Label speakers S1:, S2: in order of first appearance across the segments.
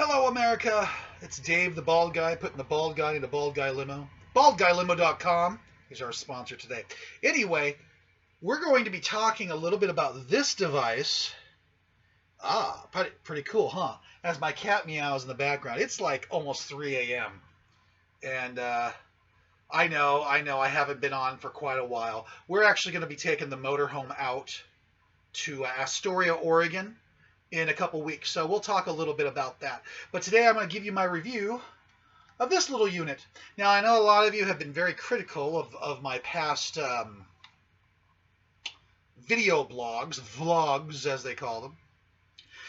S1: Hello, America. It's Dave, the bald guy, putting the bald guy in a bald guy limo. BaldGuyLimo.com is our sponsor today. Anyway, we're going to be talking a little bit about this device. Pretty cool, huh? As my cat meows in the background. It's like almost 3 a.m. And I haven't been on for quite a while. We're actually going to be taking the motorhome out to Astoria, Oregon in a couple weeks. So we'll talk a little bit about that. But today I'm going to give you my review of this little unit. Now, I know a lot of you have been very critical of my past video blogs, vlogs as they call them,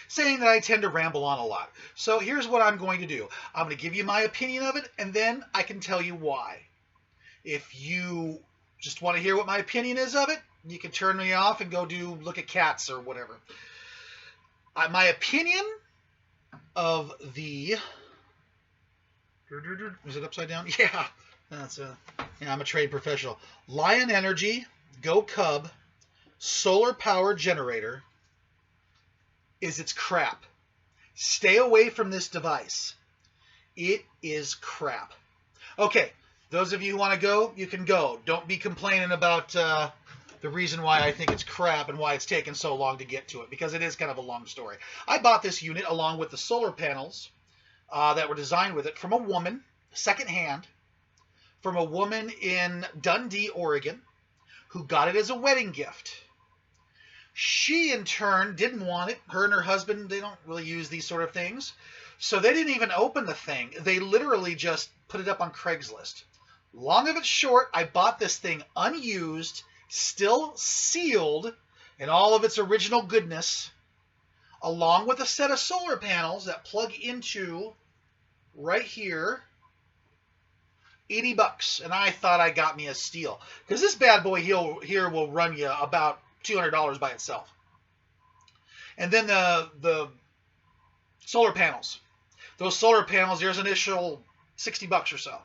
S1: saying that I tend to ramble on a lot. So here's what I'm going to do. I'm going to give you my opinion of it, and then I can tell you why. If you just want to hear what my opinion is of it, you can turn me off and go look at cats or whatever. My opinion of the... Is it upside down? Yeah. I'm a trained professional. Lion Energy Go Cub solar power generator is its crap. Stay away from this device. It is crap. Okay, those of you who want to go, you can go. Don't be complaining about the reason why I think it's crap and why it's taken so long to get to it, because it is kind of a long story. I bought this unit along with the solar panels that were designed with it from a woman, secondhand, from a woman in Dundee, Oregon, who got it as a wedding gift. She, in turn, didn't want it. Her and her husband, they don't really use these sort of things. So they didn't even open the thing. They literally just put it up on Craigslist. Long of it short, I bought this thing unused, still sealed in all of its original goodness, along with a set of solar panels that plug into right here, $80. And I thought I got me a steal, because this bad boy here will run you about $200 by itself. And then the solar panels. Those solar panels, there's an initial $60 or so.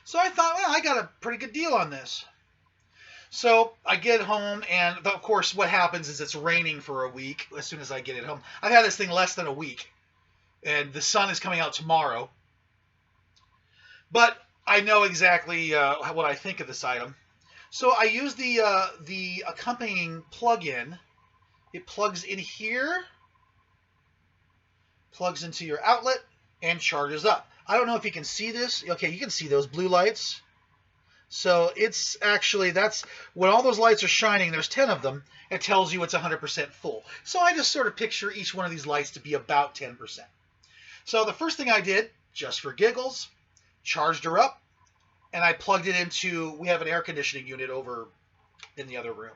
S1: So I thought, well, I got a pretty good deal on this. So I get home, and of course what happens is it's raining for a week as soon as I get it home. I've had this thing less than a week, and the sun is coming out tomorrow. But I know exactly what I think of this item. So I use the accompanying plug-in. It plugs in here, plugs into your outlet, and charges up. I don't know if you can see this. Okay, you can see those blue lights. So it's actually, that's when all those lights are shining, there's 10 of them, it tells you it's 100% full. So I just sort of picture each one of these lights to be about 10%. So the first thing I did, just for giggles, charged her up, and I plugged it into, we have an air conditioning unit over in the other room.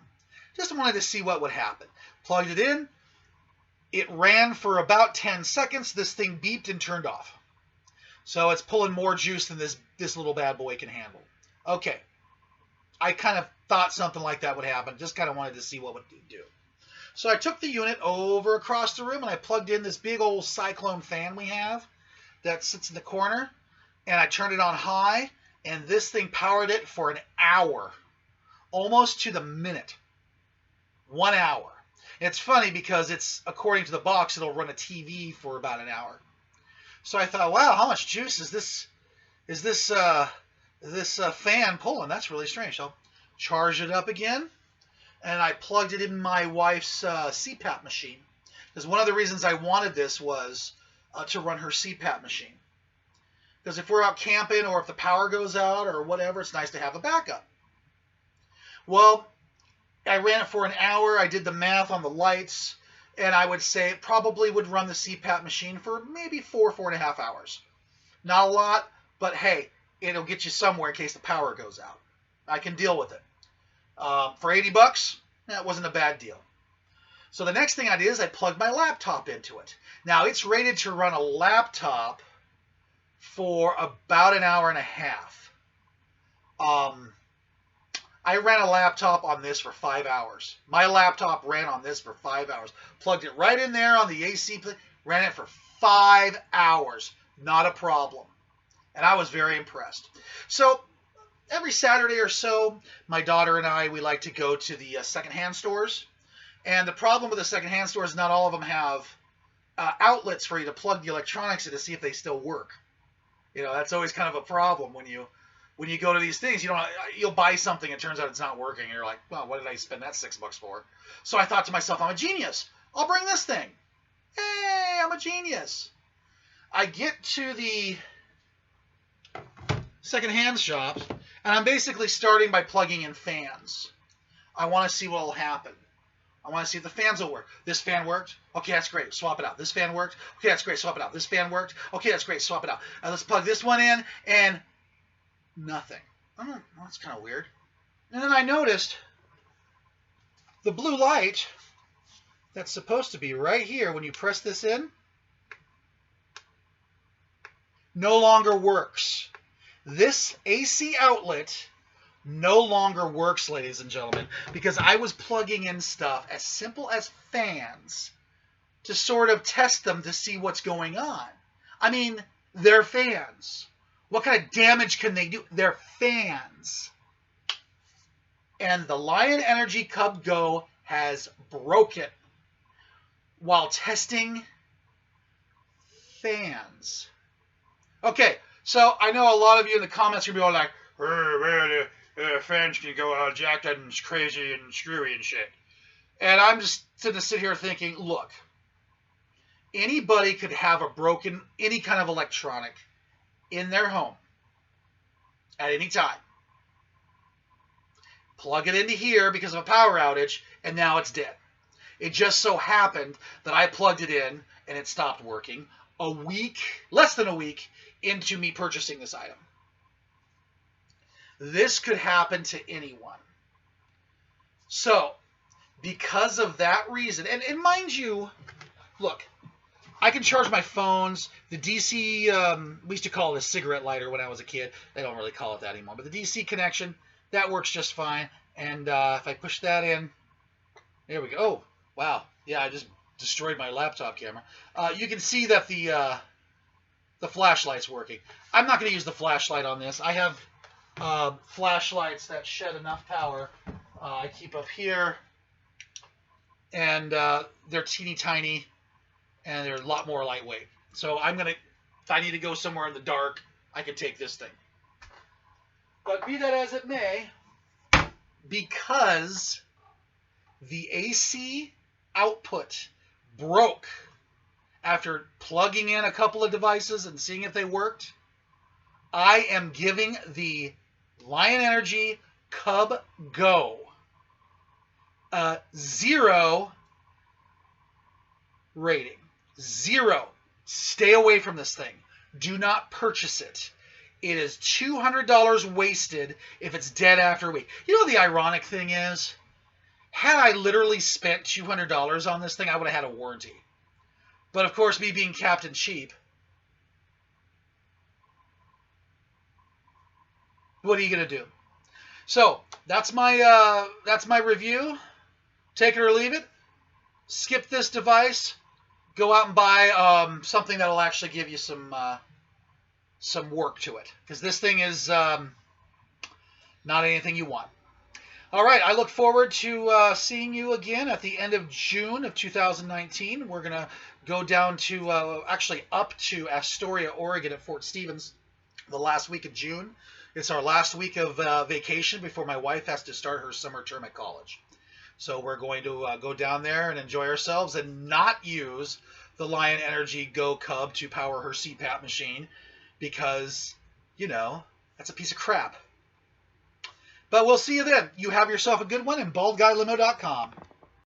S1: Just wanted to see what would happen. Plugged it in. It ran for about 10 seconds. This thing beeped and turned off. So it's pulling more juice than this little bad boy can handle. Okay. I kind of thought something like that would happen. Just kind of wanted to see what would do. So I took the unit over across the room, and I plugged in this big old cyclone fan we have that sits in the corner, and I turned it on high, and this thing powered it for an hour, almost to the minute. 1 hour. And it's funny because it's, according to the box, it'll run a TV for about an hour. So I thought, wow, how much juice is this fan pulling? That's really strange. So I'll charge it up again, and I plugged it in my wife's CPAP machine, because one of the reasons I wanted this was to run her CPAP machine. Because if we're out camping or if the power goes out or whatever, it's nice to have a backup. Well, I ran it for an hour. I did the math on the lights, and I would say it probably would run the CPAP machine for maybe 4.5 hours. Not a lot, but hey, it'll get you somewhere in case the power goes out. I can deal with it. For $80, that wasn't a bad deal. So the next thing I did is I plugged my laptop into it. Now, it's rated to run a laptop for about an hour and a half. I ran a laptop on this for 5 hours. My laptop ran on this for 5 hours. Plugged it right in there on the AC, ran it for 5 hours. Not a problem. And I was very impressed. So every Saturday or so, my daughter and I, we like to go to the secondhand stores. And the problem with the secondhand stores is not all of them have outlets for you to plug the electronics in to see if they still work. You know, that's always kind of a problem when you go to these things. You'll buy something, it turns out it's not working, and you're like, well, what did I spend that $6 for? So I thought to myself, I'm a genius. I'll bring this thing. Hey, I'm a genius. I get to the secondhand shops, and I'm basically starting by plugging in fans. I want to see what will happen. I want to see if the fans will work. This fan worked. Okay, that's great. Swap it out. This fan worked. Okay, that's great. Swap it out. This fan worked. Okay, that's great. Swap it out. Let's plug this one in, and nothing. Oh, well, that's kind of weird. And then I noticed the blue light that's supposed to be right here when you press this in no longer works. This AC outlet no longer works, ladies and gentlemen, because I was plugging in stuff as simple as fans to sort of test them to see what's going on. I mean, they're fans. What kind of damage can they do? They're fans. And the Lion Energy Cub Go has broken while testing fans. Okay, so I know a lot of you in the comments are going to be all like, well, fans can go all jacked up and crazy and screwy and shit. And I'm just going to sit here thinking, look, anybody could have a broken, any kind of electronic in their home at any time. Plug it into here because of a power outage, and now it's dead. It just so happened that I plugged it in and it stopped working less than a week into me purchasing this item. This could happen to anyone. So, because of that reason, and mind you, look, I can charge my phones. The DC, we used to call it a cigarette lighter when I was a kid. They don't really call it that anymore. But the DC connection, that works just fine. And if I push that in, there we go. Oh, wow. Yeah, I just destroyed my laptop camera. You can see that the flashlight's working. I'm not going to use the flashlight on this. I have flashlights that shed enough power. I keep up here, and they're teeny tiny, and they're a lot more lightweight. So if I need to go somewhere in the dark, I can take this thing. But be that as it may, because the AC output broke after plugging in a couple of devices and seeing if they worked, I am giving the Lion Energy Cub Go a 0 rating. 0. Stay away from this thing. Do not purchase it. It is $200 wasted if it's dead after a week. You know what the ironic thing is? Had I literally spent $200 on this thing, I would have had a warranty. But of course, me being Captain Cheap, what are you going to do? So, that's my review. Take it or leave it. Skip this device. Go out and buy something that will actually give you some work to it. Because this thing is not anything you want. All right, I look forward to seeing you again at the end of June of 2019. We're going to go down to, actually up to Astoria, Oregon at Fort Stevens the last week of June. It's our last week of vacation before my wife has to start her summer term at college. So we're going to go down there and enjoy ourselves and not use the Lion Energy Go Cub to power her CPAP machine because, you know, that's a piece of crap. But we'll see you then. You have yourself a good one, and baldguylimo.com.